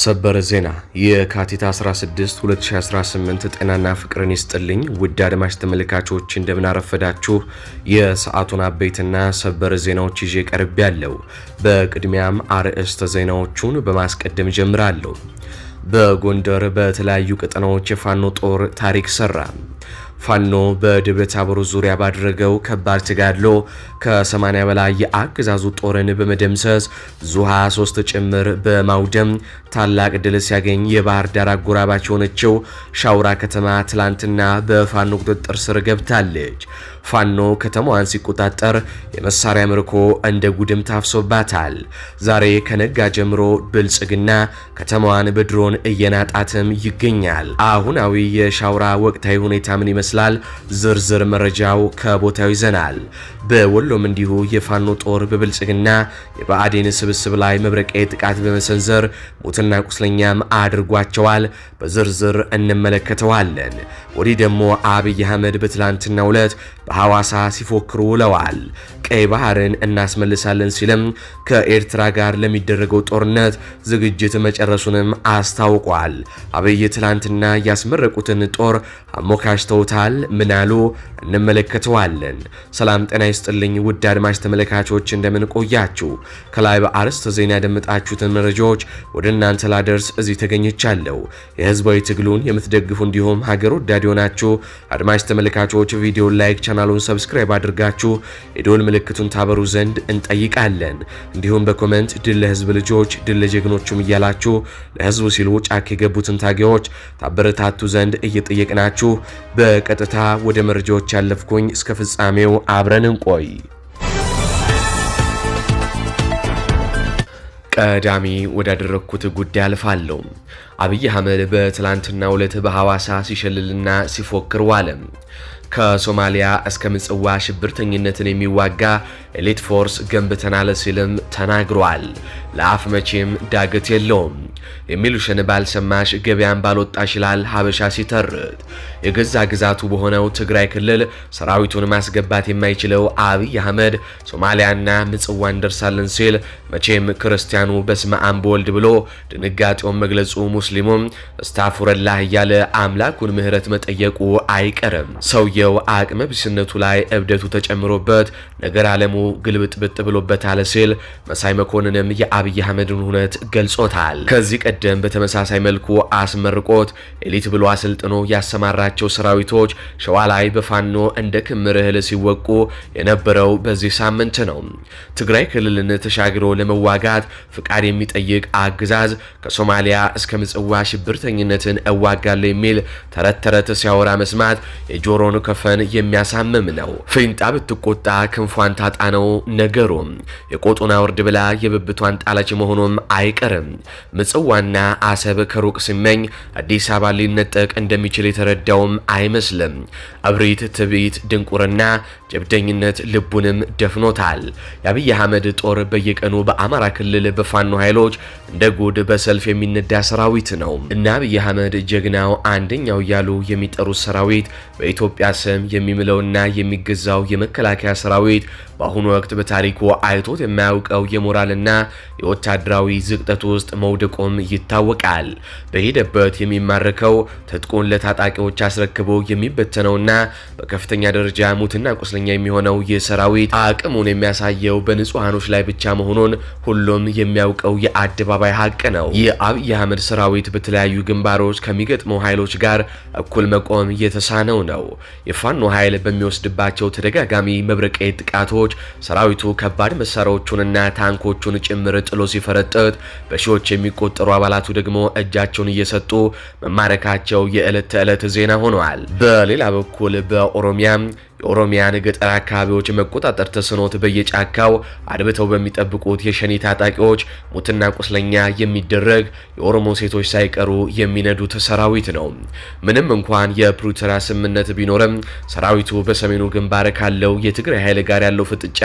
ሰበር ዜና የካቲት 16 2018 ጤናና ፍቅርን ይስጥልኝ ውድ አድማጭ ተመልካቾች እንደምን አረፈዳችሁ። የሰዓቱን አበይትና ሰበር ዜናዎች ይዤ ቀርቤያለሁ። በቅድሚያም አርዕስተ ዜናዎቹን በማስቀደም ጀምራለሁ። በጎንደር በተለያዩ ቀጠናዎች የፋኖ ጦር ታሪክ ሰራ። ፋኖ በደብረ ታቦር ዙሪያ ባደረገው ከባድ ተጋድሎ ከ80 በላይ የአገዛዙ ጦርን በመደምሰስ ዙ 23 ጭምር በማውደም ታላቅ ድል ሲያገኝ የባህር ዳር አጎራባች የሆነችው ሻውራ ከተማ ትላንትና በፋኖ ቁጥጥር ስር ገብታለች። ፋኖ ከተማዋን ሲቆጣጠር የመሳሪያ ምርኮ እንደ ጉድም ታፍሶባታል። ዛሬ ከነጋ ጀምሮ ብልጽግና ከተማዋን በድሮን እየናጣትም ይገኛል። አሁናዊ የሻውራ ወቅታዊ ሁኔታ ምን ይመስላል? ዝርዝር መረጃው ከቦታው ይዘናል። በወሎም እንዲሁ የፋኖ ጦር በብልጽግና የብአዴን ስብስብ ላይ መብረቂያ ጥቃት በመሰንዘር ሙትና ቁስለኛም አድርጓቸዋል። በዝርዝር እንመለከተዋለን። ወዲህ ደግሞ አብይ አህመድ በትላንትናው ዕለት በሐዋሳ ሲፎክሩ ውለዋል። ቀይ ባህርን እናስመልሳለን ሲልም ከኤርትራ ጋር ለሚደረገው ጦርነት ዝግጅት መጨረሱንም አስታውቋል። አብይ ትላንትና ያስመረቁትን ጦር አሞካሽተውታል። ምናሉ እንመለከተዋለን። ሰላም ጤና ይስጥልኝ ውድ አድማጭ ተመልካቾች እንደምን ቆያችሁ? ከላይ በአርዕስተ ዜና ያደመጣችሁትን መረጃዎች ወደ እናንተ ላደርስ እዚህ ተገኝቻለሁ። የህዝባዊ ትግሉን የምትደግፉ እንዲሁም ሀገር ወዳድ የሆናችሁ አድማጭ ተመልካቾች ቪዲዮ ላይክ፣ ቻናሉን ሰብስክራይብ አድርጋችሁ የደወል ምልክቱን ታበሩ ዘንድ እንጠይቃለን። እንዲሁም በኮሜንት ድል ለህዝብ ልጆች ድል ለጀግኖቹም እያላችሁ ለህዝቡ ሲሉ ጫካ የገቡትን ታጋዮች ታበረታቱ ዘንድ እየጠየቅናችሁ በቀጥታ ወደ መረጃዎች ያለፍኩኝ፣ እስከ ፍጻሜው አብረን እንቆይ። ቀዳሚ ወዳደረኩት ጉዳይ አልፋለሁ። አብይ አህመድ በትላንትናው ዕለት በሐዋሳ ሲሸልልና ሲፎክር ዋለ። ከሶማሊያ እስከ ምጽዋ ሽብርተኝነትን የሚዋጋ ኤሊት ፎርስ ገንብተናል ሲልም ተናግሯል። ለአፍ መቼም ዳገት የለውም። የሚሉሽን ባልሰማሽ ገበያን ባልወጣሽ ይላል ሀበሻ ሲተርት። የገዛ ግዛቱ በሆነው ትግራይ ክልል ሰራዊቱን ማስገባት የማይችለው አብይ አህመድ ሶማሊያና ምጽዋ እንደርሳለን ሲል መቼም ክርስቲያኑ በስመ አብ ወልድ ብሎ ድንጋጤውን መግለጹ፣ ሙስሊሙም እስታፉረላህ እያለ አምላኩን ምህረት መጠየቁ አይቀርም። ሰውየው አቅመ ቢስነቱ ላይ እብደቱ ተጨምሮበት ነገር ዓለሙ ግልብጥብጥ ብሎበታል ሲል መሳይ መኮንንም የአብይ አህመድን ሁነት ገልጾታል። ከዚህ ቀደም በተመሳሳይ መልኩ አስመርቆት ኤሊት ብሎ አሰልጥኖ ያሰማራቸው ሰራዊቶች ሸዋ ላይ በፋኖ እንደ ክምር እህል ሲወቁ የነበረው በዚህ ሳምንት ነው። ትግራይ ክልልን ተሻግሮ ለመዋጋት ፍቃድ የሚጠይቅ አገዛዝ ከሶማሊያ እስከ ምጽዋ ሽብርተኝነትን እዋጋለሁ የሚል ተረት ተረት ሲያወራ መስማት የጆሮን ከፈን የሚያሳምም ነው። ፊንጣ ብትቆጣ ክንፏን ታጣ ነው ነገሩ። የቆጡና ወርድ ብላ የብብቷን ጣለች መሆኑም አይቀርም። ምጽዋና አሰብ ከሩቅ ሲመኝ አዲስ አበባ ሊነጠቅ እንደሚችል የተረዳውም አይመስልም። እብሪት፣ ትዕቢት፣ ድንቁርና፣ ጀብደኝነት ልቡንም ደፍኖታል። የአብይ አህመድ ጦር በየቀኑ በአማራ ክልል በፋኖ ኃይሎች እንደ ጉድ በሰልፍ የሚነዳ ሰራዊት ነው እና አብይ አህመድ ጀግናው አንደኛው እያሉ የሚጠሩት ሰራዊት በኢትዮጵያ ስም የሚምለውና የሚገዛው የመከላከያ ሰራዊት በአሁኑ ወቅት በታሪኩ አይቶት የማያውቀው የሞራልና የወታደራዊ ዝቅጠት ውስጥ መውደቁም ይታወቃል። በሄደበት የሚማረከው ትጥቁን ለታጣቂዎች አስረክቦ የሚበተነውና በከፍተኛ ደረጃ ሙትና ቁስለኛ የሚሆነው የሰራዊት አቅሙን የሚያሳየው በንጹሃኖች ላይ ብቻ መሆኑን ሁሉም የሚያውቀው የአደባባይ ሀቅ ነው። የአብይ አህመድ ሰራዊት በተለያዩ ግንባሮች ከሚገጥመው ኃይሎች ጋር እኩል መቆም የተሳነው ነው። የፋኖ ኃይል በሚወስድባቸው ተደጋጋሚ መብረቂያ ጥቃቶች ሰራዊቱ ከባድ መሳሪያዎቹንና ታንኮቹን ጭምር ጥሎ ሲፈረጥጥ በሺዎች የሚቆጠሩ አባላቱ ደግሞ እጃቸውን እየሰጡ መማረካቸው የዕለት ተዕለት ዜና ሆነዋል። በሌላ በኩል የኦሮሚያን ገጠር አካባቢዎች መቆጣጠር ተስኖት በየጫካው አድብተው በሚጠብቁት የሸኔ ታጣቂዎች ሙትና ቁስለኛ የሚደረግ የኦሮሞ ሴቶች ሳይቀሩ የሚነዱት ሰራዊት ነው። ምንም እንኳን የፕሪቶሪያ ስምምነት ቢኖርም ሰራዊቱ በሰሜኑ ግንባር ካለው የትግራይ ኃይል ጋር ያለው ፍጥጫ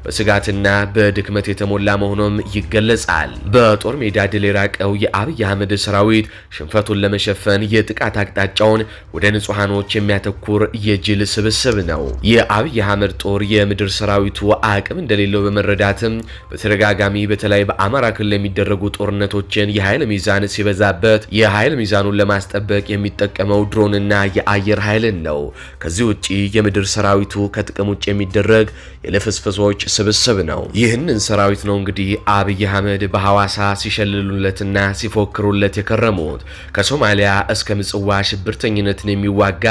በስጋትና በድክመት የተሞላ መሆኑም ይገለጻል። በጦር ሜዳ ድል የራቀው የአብይ አህመድ ሰራዊት ሽንፈቱን ለመሸፈን የጥቃት አቅጣጫውን ወደ ንጹሃኖች የሚያተኩር የጅል ስብስብ ነው። ነው። የአብይ አህመድ ጦር የምድር ሰራዊቱ አቅም እንደሌለው በመረዳትም በተደጋጋሚ በተለይ በአማራ ክልል የሚደረጉ ጦርነቶችን የኃይል ሚዛን ሲበዛበት የኃይል ሚዛኑን ለማስጠበቅ የሚጠቀመው ድሮንና የአየር ኃይልን ነው። ከዚህ ውጪ የምድር ሰራዊቱ ከጥቅም ውጭ የሚደረግ የልፍስፍሶች ስብስብ ነው። ይህንን ሰራዊት ነው እንግዲህ አብይ አህመድ በሐዋሳ ሲሸልሉለትና ሲፎክሩለት የከረሙት። ከሶማሊያ እስከ ምጽዋ ሽብርተኝነትን የሚዋጋ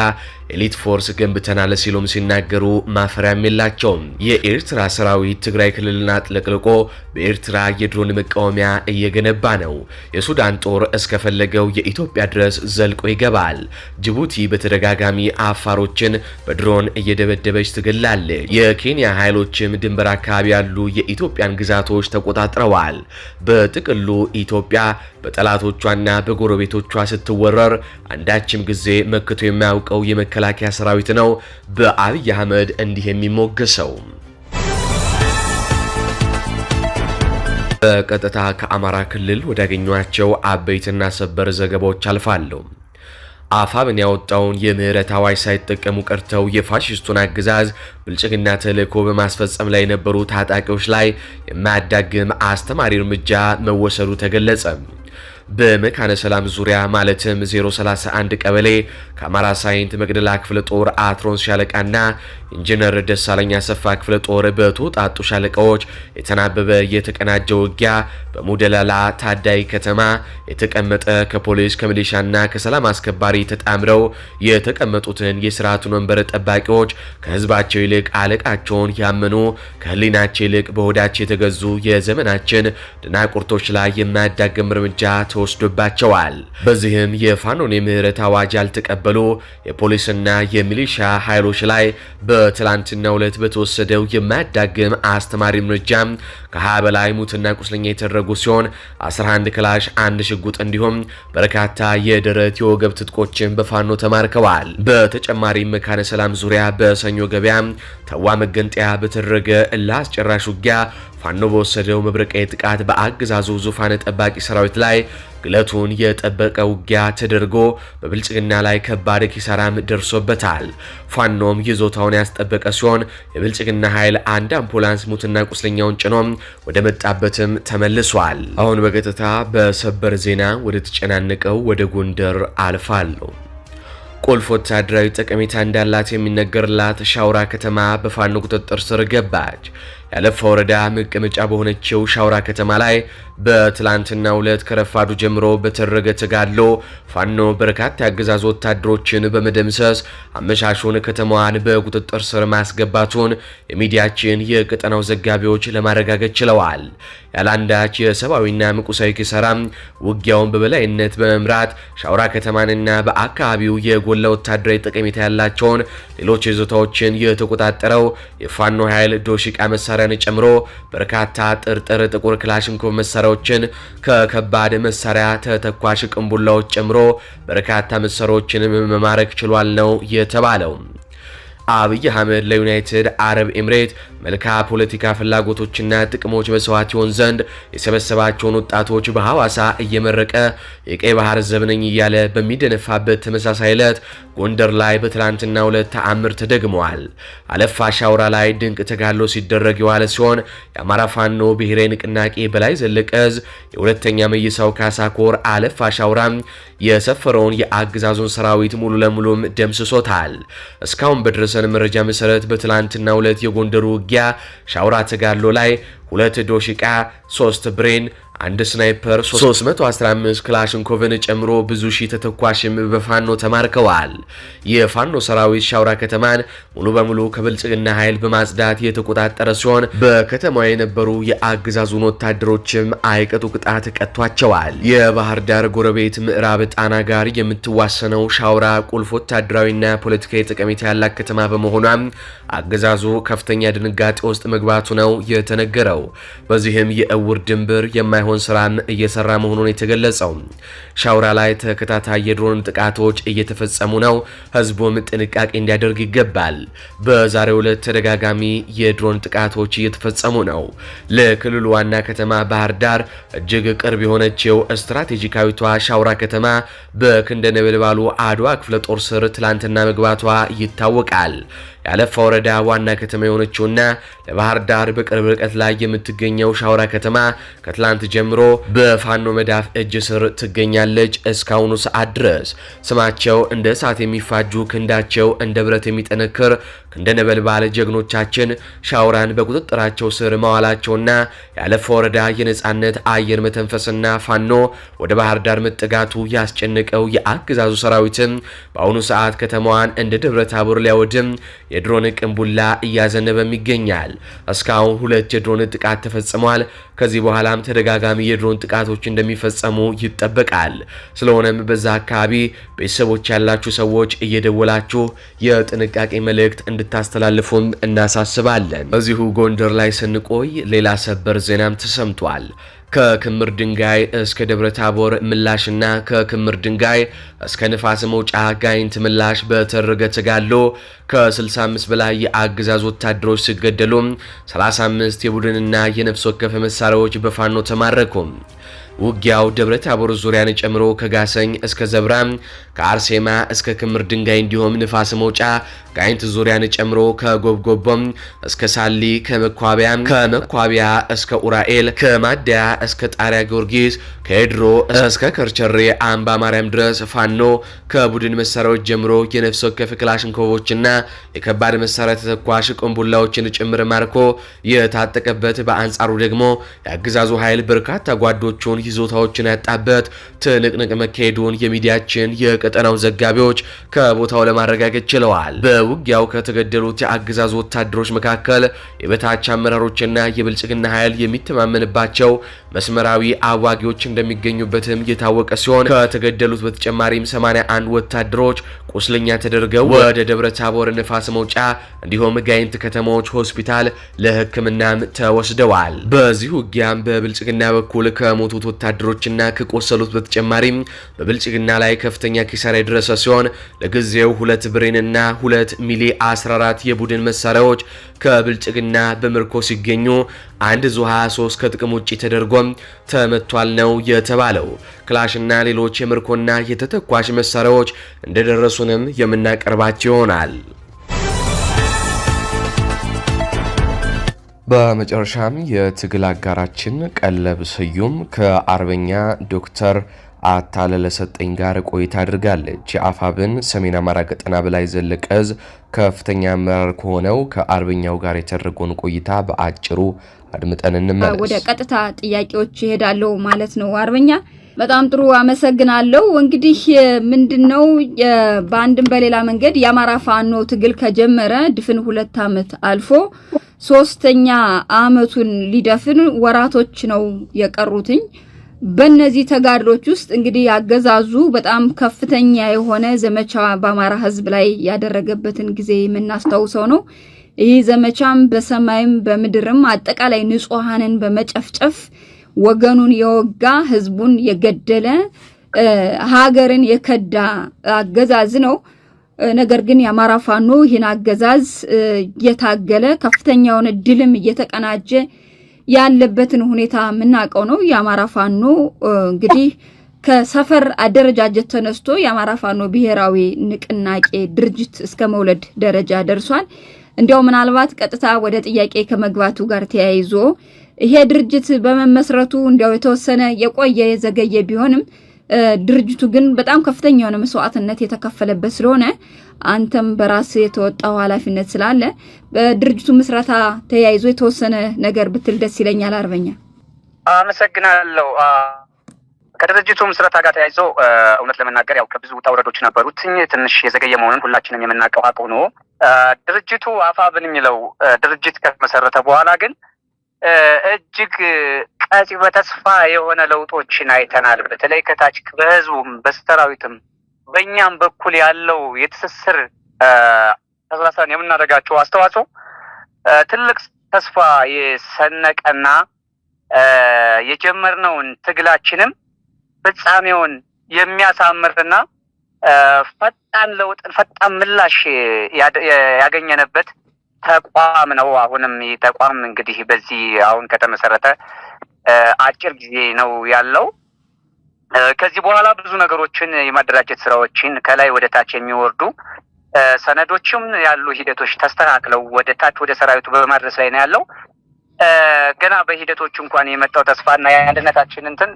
ኤሊት ፎርስ ገንብተናል ሲሉም ሲናገሩ ማፈሪያም የላቸውም። የኤርትራ ሰራዊት ትግራይ ክልልን አጥለቅልቆ በኤርትራ የድሮን መቃወሚያ እየገነባ ነው። የሱዳን ጦር እስከፈለገው የኢትዮጵያ ድረስ ዘልቆ ይገባል። ጅቡቲ በተደጋጋሚ አፋሮችን በድሮን እየደበደበች ትገላለች። የኬንያ ኃይሎችም ድንበር አካባቢ ያሉ የኢትዮጵያን ግዛቶች ተቆጣጥረዋል። በጥቅሉ ኢትዮጵያ በጠላቶቿና በጎረቤቶቿ ስትወረር አንዳችም ጊዜ መክቶ የማያውቀው የመከላከያ ሰራዊት ነው በአብይ አህመድ እንዲህ የሚሞገሰው። በቀጥታ ከአማራ ክልል ወዳገኟቸው አበይትና ሰበር ዘገባዎች አልፋለሁ። አፋብን ያወጣውን የምህረት አዋጅ ሳይጠቀሙ ቀርተው የፋሽስቱን አገዛዝ ብልጽግና ተልእኮ በማስፈጸም ላይ የነበሩ ታጣቂዎች ላይ የማያዳግም አስተማሪ እርምጃ መወሰዱ ተገለጸ። በመካነ ሰላም ዙሪያ ማለትም 031 ቀበሌ ከአማራ ሳይንት መቅደላ ክፍለ ጦር አትሮንስ ሻለቃና ኢንጂነር ደሳለኛ ሰፋ ክፍለ ጦር በተውጣጡ ሻለቃዎች የተናበበ የተቀናጀ ውጊያ በሙደላላ ታዳይ ከተማ የተቀመጠ ከፖሊስ ከሚሊሻና ከሰላም አስከባሪ ተጣምረው የተቀመጡትን የስርዓቱን ወንበር ጠባቂዎች ከህዝባቸው ይልቅ አለቃቸውን ያመኑ ከህሊናቸው ይልቅ በሆዳቸው የተገዙ የዘመናችን ድናቁርቶች ላይ የማያዳግም እርምጃ ተወስዶባቸዋል። በዚህም የፋኖን የምህረት አዋጅ ያልተቀበሉ የፖሊስና የሚሊሻ ኃይሎች ላይ በትላንትናው ዕለት በተወሰደው የማያዳግም አስተማሪ እርምጃ ከ20 በላይ ሙትና ቁስለኛ የተደረጉ ሲሆን 11 ክላሽ፣ አንድ ሽጉጥ እንዲሁም በርካታ የደረት የወገብ ትጥቆችን በፋኖ ተማርከዋል። በተጨማሪም መካነ ሰላም ዙሪያ በሰኞ ገበያ ተዋ መገንጠያ በተደረገ ለአስጨራሽ ውጊያ ፋኖ በወሰደው መብረቃዊ ጥቃት በአገዛዙ ዙፋን ጠባቂ ሰራዊት ላይ ግለቱን የጠበቀ ውጊያ ተደርጎ በብልጽግና ላይ ከባድ ኪሳራም ደርሶበታል። ፋኖም ይዞታውን ያስጠበቀ ሲሆን የብልጽግና ኃይል አንድ አምቡላንስ ሙትና ቁስለኛውን ጭኖ ወደ መጣበትም ተመልሷል። አሁን በቀጥታ በሰበር ዜና ወደ ተጨናነቀው ወደ ጎንደር አልፋለሁ። ቁልፍ ወታደራዊ ጠቀሜታ እንዳላት የሚነገርላት ሻውራ ከተማ በፋኖ ቁጥጥር ስር ገባች። ያለፋ ወረዳ መቀመጫ በሆነችው ሻውራ ከተማ ላይ በትላንትናው ዕለት ከረፋዱ ጀምሮ በተደረገ ተጋድሎ ፋኖ በርካታ ያገዛዙ ወታደሮችን በመደምሰስ አመሻሹን ከተማዋን በቁጥጥር ስር ማስገባቱን የሚዲያችን የቀጠናው ዘጋቢዎች ለማረጋገጥ ችለዋል። ያላንዳች የሰብአዊና ምቁሳዊ ኪሳራ ውጊያውን በበላይነት በመምራት ሻውራ ከተማንና በአካባቢው የጎላ ወታደራዊ ጠቀሜታ ያላቸውን ሌሎች ይዞታዎችን የተቆጣጠረው የፋኖ ኃይል ዶሽቃ መሳሪያን ጨምሮ በርካታ ጥርጥር ጥቁር ክላሽንኮቭ መሳሪያዎችን ከከባድ መሳሪያ ተተኳሽ ቅንቡላዎች ጨምሮ በርካታ መሳሪያዎችን መማረክ ችሏል ነው የተባለው። አብይ አህመድ ለዩናይትድ አረብ ኤምሬት መልካ ፖለቲካ ፍላጎቶችና ጥቅሞች መስዋዕት ይሆን ዘንድ የሰበሰባቸውን ወጣቶች በሐዋሳ እየመረቀ የቀይ ባህር ዘብነኝ እያለ በሚደነፋበት ተመሳሳይ ዕለት ጎንደር ላይ በትላንትናው ዕለት ተአምር ተደግመዋል። አለፋ ሻውራ ላይ ድንቅ ተጋድሎ ሲደረግ የዋለ ሲሆን የአማራ ፋኖ ብሔራዊ ንቅናቄ በላይ ዘለቀ ዕዝ የሁለተኛ መይሳው ካሳ ኮር አለፋ ሻውራ የሰፈረውን የአገዛዙን ሰራዊት ሙሉ ለሙሉም ደምስሶታል። እስካሁን በደረሰን መረጃ መሰረት በትላንትናው ዕለት የጎንደሩ ውጊያ ሻውራ ተጋድሎ ላይ 2 ዶሽቃ፣ 3 ብሬን፣ አንድ ስናይፐር 315 ክላሽንኮቭን ጨምሮ ብዙ ሺህ ተተኳሽም በፋኖ ተማርከዋል። የፋኖ ሰራዊት ሻውራ ከተማን ሙሉ በሙሉ ከብልጽግና ኃይል በማጽዳት የተቆጣጠረ ሲሆን በከተማው የነበሩ የአገዛዙን ወታደሮችም አይቀጡ ቅጣት ቀጥቷቸዋል። የባህር ዳር ጎረቤት ምዕራብ ጣና ጋር የምትዋሰነው ሻውራ ቁልፍ ወታደራዊና ፖለቲካዊ ጠቀሜታ ያላት ከተማ በመሆኗም አገዛዙ ከፍተኛ ድንጋጤ ውስጥ መግባቱ ነው የተነገረው። በዚህም የእውር ድንብር የማይሆን ስራን እየሰራ መሆኑን የተገለጸው። ሻውራ ላይ ተከታታይ የድሮን ጥቃቶች እየተፈጸሙ ነው። ህዝቡም ጥንቃቄ እንዲያደርግ ይገባል። በዛሬው ዕለት ተደጋጋሚ የድሮን ጥቃቶች እየተፈጸሙ ነው። ለክልሉ ዋና ከተማ ባህር ዳር እጅግ ቅርብ የሆነችው ስትራቴጂካዊቷ ሻውራ ከተማ በክንደ ነበልባሉ አድዋ ክፍለ ጦር ስር ትላንትና መግባቷ ይታወቃል። ያለፋ ወረዳ ዋና ከተማ የሆነችውና ለባህር ዳር በቅርብ ርቀት ላይ የምትገኘው ሻውራ ከተማ ከትላንት ጀምሮ በፋኖ መዳፍ እጅ ስር ትገኛለች። እስካሁኑ ሰዓት ድረስ ስማቸው እንደ እሳት የሚፋጁ ክንዳቸው እንደ ብረት የሚጠነክር ክንደ ነበልባል ጀግኖቻችን ሻውራን በቁጥጥራቸው ስር መዋላቸውና ያለፈ ወረዳ የነጻነት አየር መተንፈስና ፋኖ ወደ ባህር ዳር መጠጋቱ ያስጨነቀው የአገዛዙ ሰራዊትም በአሁኑ ሰዓት ከተማዋን እንደ ደብረ ታቦር ሊያወድም የድሮን ቅንቡላ እያዘነበም ይገኛል። እስካሁን 2 የድሮን ጥቃት ተፈጽሟል። ከዚህ በኋላም ተደጋጋሚ የድሮን ጥቃቶች እንደሚፈጸሙ ይጠበቃል። ስለሆነም በዛ አካባቢ ቤተሰቦች ያላችሁ ሰዎች እየደወላችሁ የጥንቃቄ መልእክት እንድታስተላልፉም እናሳስባለን። እዚሁ ጎንደር ላይ ስንቆይ ሌላ ሰበር ዜናም ተሰምቷል። ከክምር ድንጋይ እስከ ደብረ ታቦር ምላሽና ከክምር ድንጋይ እስከ ንፋስ መውጫ ጋይንት ምላሽ በተደረገ ተጋድሎ ከ65 በላይ የአገዛዝ ወታደሮች ሲገደሉ 35 የቡድንና የነፍስ ወከፍ መሳሪያዎች በፋኖ ተማረኩ። ውጊያው ደብረ ታቦር ዙሪያን ጨምሮ ከጋሰኝ እስከ ዘብራ ከአርሴማ እስከ ክምር ድንጋይ እንዲሁም ንፋስ መውጫ ጋይንት ዙሪያን ጨምሮ ከጎብጎቦም እስከ ሳሊ ከመኳቢያ እስከ ኡራኤል ከማደያ እስከ ጣሪያ ጊዮርጊስ ከድሮ እስከ ከርቸሬ አምባ ማርያም ድረስ ፋኖ ከቡድን መሳሪያዎች ጀምሮ የነፍስ ወከፍ ክላሽንኮቮችና የከባድ መሳሪያ ተተኳሽ ቅንቡላዎችን ጭምር ማርኮ የታጠቀበት፣ በአንጻሩ ደግሞ የአገዛዙ ኃይል በርካታ ጓዶቹን ይዞታዎችን ያጣበት ትንቅንቅ መካሄዱን የሚዲያችን የቀጠናው ዘጋቢዎች ከቦታው ለማረጋገጥ ችለዋል። በውጊያው ከተገደሉት የአገዛዙ ወታደሮች መካከል የበታች አመራሮችና የብልጽግና ኃይል የሚተማመንባቸው መስመራዊ አዋጊዎች እንደሚገኙበትም የታወቀ ሲሆን ከተገደሉት በተጨማሪም 81 ወታደሮች ቁስለኛ ተደርገው ወደ ደብረ ታቦር ንፋስ መውጫ እንዲሁም ጋይንት ከተሞች ሆስፒታል ለሕክምናም ተወስደዋል። በዚህ ውጊያም በብልጽግና በኩል ከሞቱት ወታደሮችና ከቆሰሉት በተጨማሪም በብልጽግና ላይ ከፍተኛ ኪሳራ የደረሰ ሲሆን ለጊዜው 2 ብሬንና 2 ሚሊ 14 የቡድን መሳሪያዎች ከብልጽግና በምርኮ ሲገኙ አንድ ዙ 23 ከጥቅም ውጪ ተደርጎም ተመቷል ነው የተባለው። ክላሽና ሌሎች የምርኮና የተተኳሽ መሳሪያዎች እንደደረሱንም የምናቀርባቸው ይሆናል። በመጨረሻም የትግል አጋራችን ቀለብ ስዩም ከአርበኛ ዶክተር አታለለ ሰጠኝ ጋር ቆይታ አድርጋለች። የአፋብን ሰሜን አማራ ቀጠና በላይ ዘለቀ ዕዝ ከፍተኛ አመራር ከሆነው ከአርበኛው ጋር የተደረገውን ቆይታ በአጭሩ አድምጠን እንመለስ። ወደ ቀጥታ ጥያቄዎች ይሄዳለው ማለት ነው። አርበኛ በጣም ጥሩ አመሰግናለሁ። እንግዲህ ምንድነው በአንድም በሌላ መንገድ የአማራ ፋኖ ትግል ከጀመረ ድፍን 2 ዓመት አልፎ 3ኛ ዓመቱን ሊደፍን ወራቶች ነው የቀሩትኝ። በእነዚህ ተጋድሎች ውስጥ እንግዲህ አገዛዙ በጣም ከፍተኛ የሆነ ዘመቻ በአማራ ሕዝብ ላይ ያደረገበትን ጊዜ የምናስታውሰው ነው። ይህ ዘመቻም በሰማይም በምድርም አጠቃላይ ንጹሃንን በመጨፍጨፍ ወገኑን የወጋ ሕዝቡን የገደለ ሀገርን የከዳ አገዛዝ ነው። ነገር ግን የአማራ ፋኖ ይህን አገዛዝ እየታገለ ከፍተኛውን ድልም እየተቀናጀ ያለበትን ሁኔታ የምናውቀው ነው። የአማራ ፋኖ እንግዲህ ከሰፈር አደረጃጀት ተነስቶ የአማራ ፋኖ ብሔራዊ ንቅናቄ ድርጅት እስከ መውለድ ደረጃ ደርሷል። እንዲያው ምናልባት ቀጥታ ወደ ጥያቄ ከመግባቱ ጋር ተያይዞ ይሄ ድርጅት በመመስረቱ እንዲያው የተወሰነ የቆየ የዘገየ ቢሆንም ድርጅቱ ግን በጣም ከፍተኛ የሆነ መስዋዕትነት የተከፈለበት ስለሆነ አንተም በራስ የተወጣው ኃላፊነት ስላለ በድርጅቱ ምስረታ ተያይዞ የተወሰነ ነገር ብትል ደስ ይለኛል። አርበኛ አመሰግናለሁ። ከድርጅቱ ምስረታ ጋር ተያይዞ እውነት ለመናገር ያው ከብዙ ውጣ ውረዶች ነበሩት። ትንሽ የዘገየ መሆኑን ሁላችንም የምናውቀው ሀቅ ሆኖ ድርጅቱ አፋብን የሚለው ድርጅት ከተመሰረተ በኋላ ግን እጅግ ቀጽ በተስፋ የሆነ ለውጦችን አይተናል። በተለይ ከታች በህዝቡም በሰራዊትም በእኛም በኩል ያለው የትስስር ተሳሳን የምናደርጋቸው አስተዋጽኦ ትልቅ ተስፋ የሰነቀና የጀመርነውን ትግላችንም ፍጻሜውን የሚያሳምርና ፈጣን ለውጥ ፈጣን ምላሽ ያገኘነበት ተቋም ነው። አሁንም ተቋም እንግዲህ በዚህ አሁን ከተመሰረተ አጭር ጊዜ ነው ያለው። ከዚህ በኋላ ብዙ ነገሮችን የማደራጀት ስራዎችን ከላይ ወደ ታች የሚወርዱ ሰነዶችም ያሉ ሂደቶች ተስተካክለው ወደ ታች ወደ ሰራዊቱ በማድረስ ላይ ነው ያለው። ገና በሂደቶቹ እንኳን የመጣው ተስፋና የአንድነታችን እንትን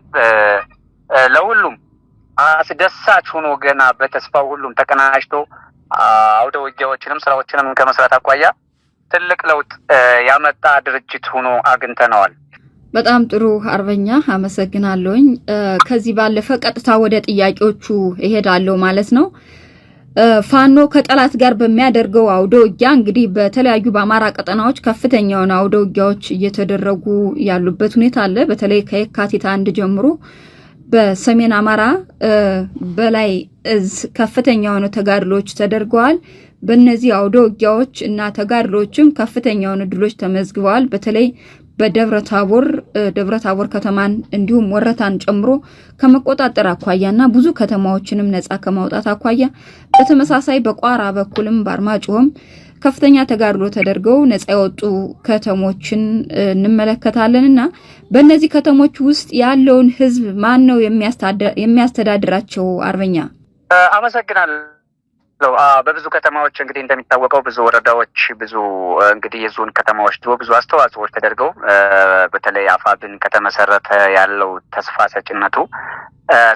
ለሁሉም አስደሳች ሆኖ ገና በተስፋው ሁሉም ተቀናጅቶ አውደ ውጊያዎችንም ስራዎችንም ከመስራት አኳያ ትልቅ ለውጥ ያመጣ ድርጅት ሆኖ አግኝተነዋል። በጣም ጥሩ አርበኛ አመሰግናለሁኝ። ከዚህ ባለፈ ቀጥታ ወደ ጥያቄዎቹ እሄዳለሁ ማለት ነው። ፋኖ ከጠላት ጋር በሚያደርገው አውደ ውጊያ እንግዲህ በተለያዩ በአማራ ቀጠናዎች ከፍተኛውን አውደ ውጊያዎች እየተደረጉ ያሉበት ሁኔታ አለ። በተለይ ከየካቲት 1 ጀምሮ በሰሜን አማራ በላይ እዝ ከፍተኛውን ተጋድሎች ተደርገዋል። በእነዚህ አውደ ውጊያዎች እና ተጋድሎችም ከፍተኛውን ድሎች ተመዝግበዋል። በተለይ በደብረ ታቦር ከተማን እንዲሁም ወረታን ጨምሮ ከመቆጣጠር አኳያና ብዙ ከተማዎችንም ነፃ ከማውጣት አኳያ በተመሳሳይ በቋራ በኩልም በአርማጭሆም ከፍተኛ ተጋድሎ ተደርገው ነፃ የወጡ ከተሞችን እንመለከታለንና በእነዚህ ከተሞች ውስጥ ያለውን ህዝብ ማን ነው የሚያስተዳድራቸው? አርበኛ አመሰግናለሁ። በብዙ ከተማዎች እንግዲህ እንደሚታወቀው ብዙ ወረዳዎች ብዙ እንግዲህ የዞን ከተማዎች ብዙ አስተዋጽኦዎች ተደርገው በተለይ አፋብን ከተመሰረተ ያለው ተስፋ ሰጭነቱ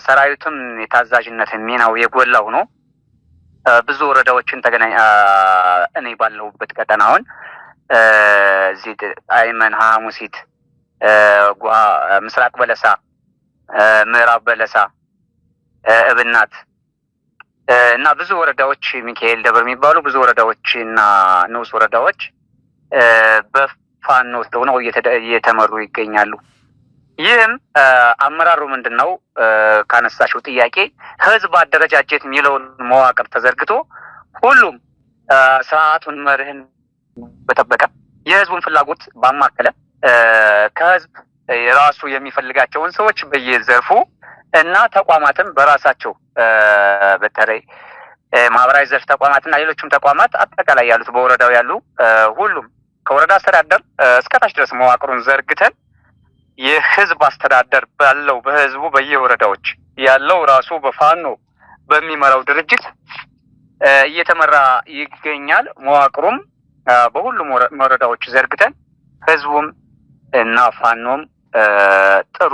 ሰራዊቱም የታዛዥነት ሚናው የጎላው ነው። ብዙ ወረዳዎችን እኔ ባለሁበት ቀጠናውን እዚህ አይመን፣ ሐሙሲት፣ ጉሃ፣ ምስራቅ በለሳ፣ ምዕራብ በለሳ፣ እብናት እና ብዙ ወረዳዎች ሚካኤል ደብር የሚባሉ ብዙ ወረዳዎች እና ንዑስ ወረዳዎች በፋኖ ሆነው እየተመሩ ይገኛሉ። ይህም አመራሩ ምንድነው ካነሳሽው ጥያቄ ህዝብ አደረጃጀት የሚለውን መዋቅር ተዘርግቶ ሁሉም ስርዓቱን መርህን በጠበቀ የህዝቡን ፍላጎት ባማከለ ከህዝብ የራሱ የሚፈልጋቸውን ሰዎች በየዘርፉ እና ተቋማትም በራሳቸው በተለይ ማህበራዊ ዘርፍ ተቋማትና ሌሎችም ተቋማት አጠቃላይ ያሉት በወረዳው ያሉ ሁሉም ከወረዳ አስተዳደር እስከታች ድረስ መዋቅሩን ዘርግተን የህዝብ አስተዳደር ባለው በህዝቡ በየወረዳዎች ያለው ራሱ በፋኖ በሚመራው ድርጅት እየተመራ ይገኛል። መዋቅሩም በሁሉም ወረዳዎች ዘርግተን ህዝቡም እና ፋኖም ጥሩ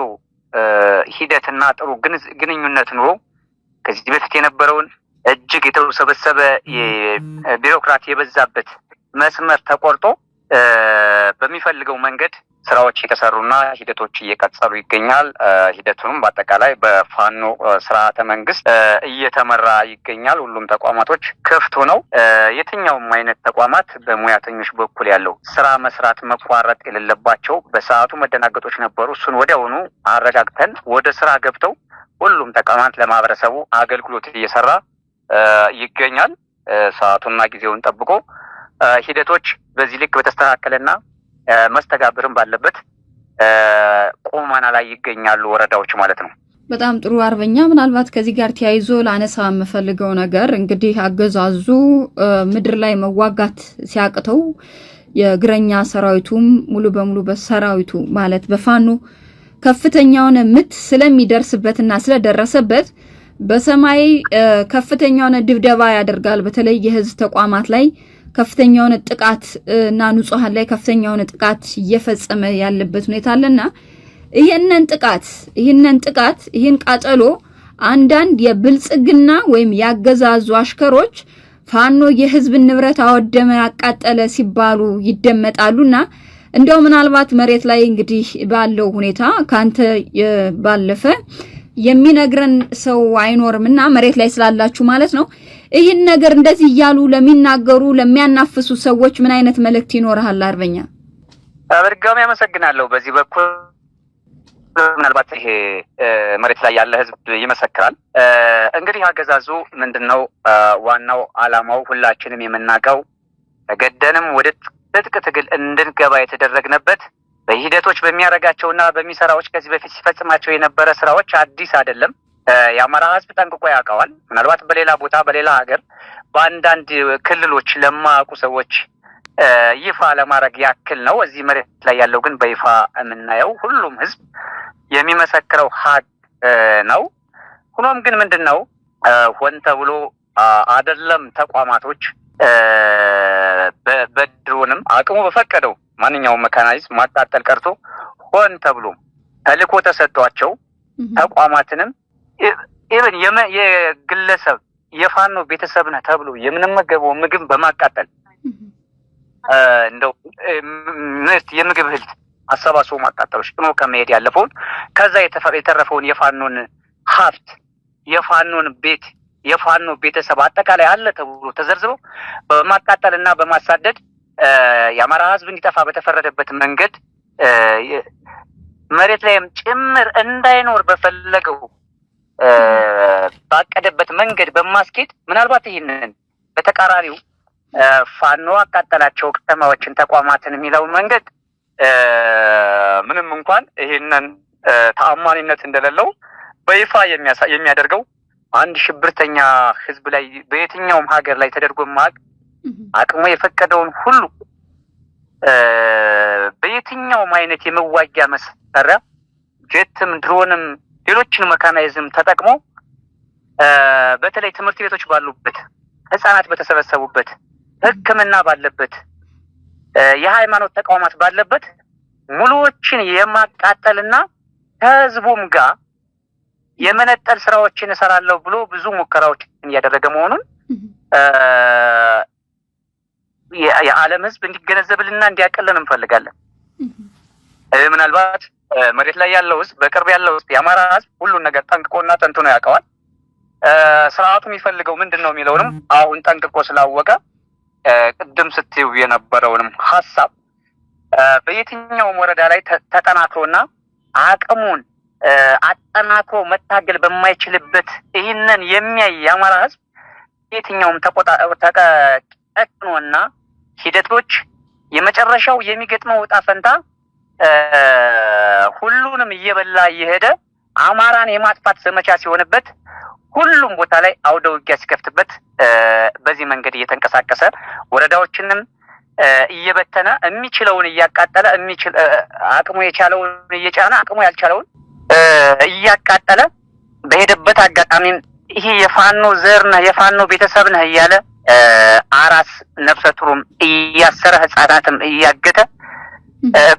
ሂደትና ጥሩ ግንኙነት ኑሮ ከዚህ በፊት የነበረውን እጅግ የተሰበሰበ የቢሮክራሲ የበዛበት መስመር ተቆርጦ በሚፈልገው መንገድ ስራዎች የተሰሩና ሂደቶች እየቀጠሉ ይገኛል። ሂደቱንም በአጠቃላይ በፋኖ ስርዓተ መንግስት እየተመራ ይገኛል። ሁሉም ተቋማቶች ክፍት ሆነው የትኛውም አይነት ተቋማት በሙያተኞች በኩል ያለው ስራ መስራት መቋረጥ የሌለባቸው በሰዓቱ መደናገጦች ነበሩ። እሱን ወዲያውኑ አረጋግተን ወደ ስራ ገብተው ሁሉም ተቋማት ለማህበረሰቡ አገልግሎት እየሰራ ይገኛል። ሰዓቱና ጊዜውን ጠብቆ ሂደቶች በዚህ ልክ በተስተካከለና መስተጋብርም ባለበት ቁመና ላይ ይገኛሉ ወረዳዎች ማለት ነው። በጣም ጥሩ አርበኛ፣ ምናልባት ከዚህ ጋር ተያይዞ ላነሳ የምፈልገው ነገር እንግዲህ አገዛዙ ምድር ላይ መዋጋት ሲያቅተው የእግረኛ ሰራዊቱም ሙሉ በሙሉ በሰራዊቱ ማለት በፋኖ ከፍተኛውን ምት ስለሚደርስበትና ስለደረሰበት በሰማይ ከፍተኛውን ድብደባ ያደርጋል። በተለይ የህዝብ ተቋማት ላይ ከፍተኛውን ጥቃት እና ንጹሃን ላይ ከፍተኛውን ጥቃት እየፈጸመ ያለበት ሁኔታ አለና ይሄንን ጥቃት ይሄን ቃጠሎ አንዳንድ የብልጽግና ወይም ያገዛዙ አሽከሮች ፋኖ የህዝብ ንብረት አወደመ አቃጠለ ሲባሉ ይደመጣሉና እንደው ምናልባት መሬት ላይ እንግዲህ ባለው ሁኔታ ካንተ ባለፈ የሚነግረን ሰው አይኖርምና መሬት ላይ ስላላችሁ ማለት ነው ይህን ነገር እንደዚህ ያሉ ለሚናገሩ ለሚያናፍሱ ሰዎች ምን አይነት መልእክት ይኖርሃል አርበኛ? በድጋሚ አመሰግናለሁ። በዚህ በኩል ምናልባት ይሄ መሬት ላይ ያለ ህዝብ ይመሰክራል። እንግዲህ አገዛዙ ምንድነው ዋናው አላማው ሁላችንም የምናውቀው ተገደንም ወደ ትጥቅ ትግል እንድንገባ የተደረግነበት በሂደቶች በሚያረጋቸውና በሚሰራዎች ከዚህ በፊት ሲፈጽማቸው የነበረ ስራዎች አዲስ አይደለም። የአማራ ህዝብ ጠንቅቆ ያውቀዋል። ምናልባት በሌላ ቦታ በሌላ ሀገር በአንዳንድ ክልሎች ለማያውቁ ሰዎች ይፋ ለማድረግ ያክል ነው። እዚህ መሬት ላይ ያለው ግን በይፋ የምናየው ሁሉም ህዝብ የሚመሰክረው ሀቅ ነው። ሆኖም ግን ምንድነው ሆን ተብሎ አይደለም ተቋማቶች በድሮንም አቅሙ በፈቀደው ማንኛውም መካናይዝም ማቃጠል ቀርቶ ሆን ተብሎ ተልእኮ ተሰጥቷቸው ተቋማትንም ኢቭን የግለሰብ የፋኖ ቤተሰብ ነህ ተብሎ የምንመገበው ምግብ በማቃጠል እንደው የምግብ እህል አሰባስቦ ማቃጠሎች ጥኖ ከመሄድ ያለፈውን ከዛ የተረፈውን የፋኖን ሀብት የፋኖን ቤት የፋኖ ቤተሰብ አጠቃላይ አለ ተብሎ ተዘርዝበው በማቃጠልና በማሳደድ የአማራ ህዝብ እንዲጠፋ በተፈረደበት መንገድ መሬት ላይም ጭምር እንዳይኖር በፈለገው ባቀደበት መንገድ በማስኬድ ምናልባት ይህንን በተቃራሪው ፋኖ አቃጠላቸው ከተማዎችን ተቋማትን የሚለው መንገድ ምንም እንኳን ይህንን ተአማኒነት እንደሌለው በይፋ የሚያደርገው አንድ ሽብርተኛ ህዝብ ላይ በየትኛውም ሀገር ላይ ተደርጎ ማቅ አቅሙ የፈቀደውን ሁሉ በየትኛውም አይነት የመዋጊያ መሳሪያ ጀትም ድሮንም ሌሎችን መካናይዝም ተጠቅሞ በተለይ ትምህርት ቤቶች ባሉበት ህፃናት በተሰበሰቡበት ሕክምና ባለበት የሃይማኖት ተቋማት ባለበት ሙሉዎችን የማቃጠልና ከህዝቡም ጋር የመነጠል ስራዎችን እሰራለሁ ብሎ ብዙ ሙከራዎችን እያደረገ መሆኑን የዓለም ህዝብ እንዲገነዘብልና እንዲያቀልን እንፈልጋለን። ምናልባት መሬት ላይ ያለው ህዝብ በቅርብ ያለው ህዝብ የአማራ ህዝብ ሁሉን ነገር ጠንቅቆና ተንትኖ ያውቀዋል። ስርዓቱ የሚፈልገው ምንድነው የሚለውንም አሁን ጠንቅቆ ስላወቀ ቅድም ስትዩ የነበረውንም ሐሳብ በየትኛውም ወረዳ ላይ ተጠናክሮና አቅሙን አጠናክሮ መታገል በማይችልበት ይህንን የሚያይ የአማራ ህዝብ የትኛውም ተቀጥኖና ሂደቶች የመጨረሻው የሚገጥመው ዕጣ ፈንታ ሁሉንም እየበላ እየሄደ አማራን የማጥፋት ዘመቻ ሲሆንበት ሁሉም ቦታ ላይ አውደ ውጊያ ሲከፍትበት በዚህ መንገድ እየተንቀሳቀሰ ወረዳዎችንም እየበተነ የሚችለውን እያቃጠለ አቅሙ የቻለውን እየጫነ አቅሙ ያልቻለውን እያቃጠለ በሄደበት አጋጣሚ ይሄ የፋኖ ዘር ነህ የፋኖ ቤተሰብ ነህ እያለ አራስ ነፍሰ ጡርም እያሰረ ህፃናትም እያገተ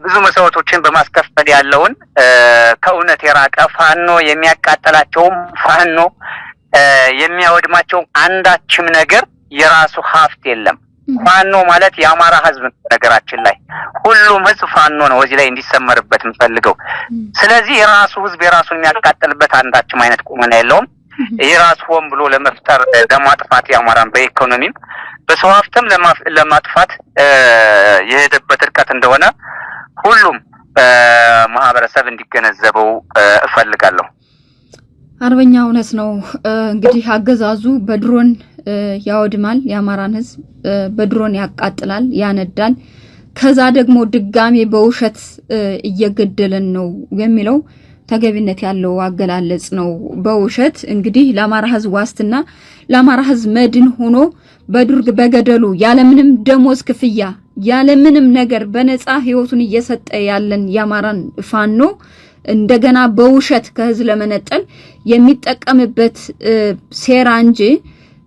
ብዙ መስዋዕቶችን በማስከፈል ያለውን ከእውነት የራቀ ፋኖ የሚያቃጠላቸውም ፋኖ የሚያወድማቸው አንዳችም ነገር የራሱ ሀብት የለም። ፋኖ ማለት የአማራ ህዝብ ነገራችን ላይ ሁሉም ህዝብ ፋኖ ነው እዚህ ላይ እንዲሰመርበት የምፈልገው። ስለዚህ የራሱ ህዝብ የራሱን የሚያቃጥልበት አንዳችም አይነት ቁመና የለውም። የራሱ ሆን ብሎ ለመፍጠር ለማጥፋት የአማራን በኢኮኖሚም በሰው ሀብትም ለማጥፋት የሄደበት ርቀት እንደሆነ ሁሉም ማህበረሰብ እንዲገነዘበው እፈልጋለሁ። አርበኛ እውነት ነው። እንግዲህ አገዛዙ በድሮን ያወድማል፣ የአማራን ህዝብ በድሮን ያቃጥላል፣ ያነዳል። ከዛ ደግሞ ድጋሜ በውሸት እየገደለን ነው የሚለው ተገቢነት ያለው አገላለጽ ነው። በውሸት እንግዲህ ለአማራ ህዝብ ዋስትና ለአማራ ህዝብ መድን ሆኖ በዱርግ በገደሉ ያለምንም ደሞዝ ክፍያ ያለምንም ነገር በነፃ ህይወቱን እየሰጠ ያለን የአማራን ፋኖ እንደገና በውሸት ከህዝብ ለመነጠል የሚጠቀምበት ሴራ እንጂ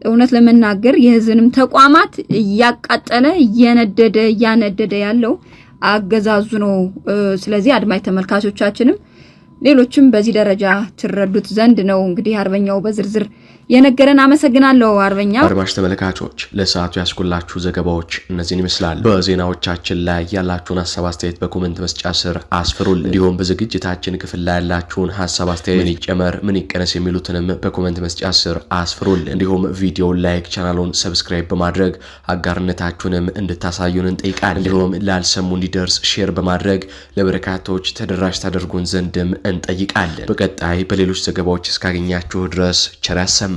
እውነት ለመናገር የህዝብንም ተቋማት እያቃጠለ እያነደደ ያለው አገዛዙ ነው። ስለዚህ አድማጭ ተመልካቾቻችንም ሌሎችም በዚህ ደረጃ ትረዱት ዘንድ ነው እንግዲህ አርበኛው በዝርዝር የነገረን። አመሰግናለሁ አርበኛ። አድማጭ ተመልካቾች ለሰዓቱ ያስኩላችሁ ዘገባዎች እነዚህን ይመስላሉ። በዜናዎቻችን ላይ ያላችሁን ሐሳብ አስተያየት በኮሜንት መስጫ ስር አስፍሩልን። እንዲሁም በዝግጅታችን ክፍል ላይ ያላችሁን ሐሳብ አስተያየት ምን ይጨመር ምን ይቀነስ የሚሉትንም በኮሜንት መስጫ ስር አስፍሩልን። እንዲሁም ቪዲዮውን ላይክ ቻናሉን ሰብስክራይብ በማድረግ አጋርነታችሁንም እንድታሳዩን እንጠይቃለን። እንዲሁም ላልሰሙ እንዲደርስ ሼር በማድረግ ለበርካቶች ተደራሽ ታደርጉን ዘንድም እንጠይቃለን። በቀጣይ በሌሎች ዘገባዎች እስካገኛችሁ ድረስ ቸር ያሰማን።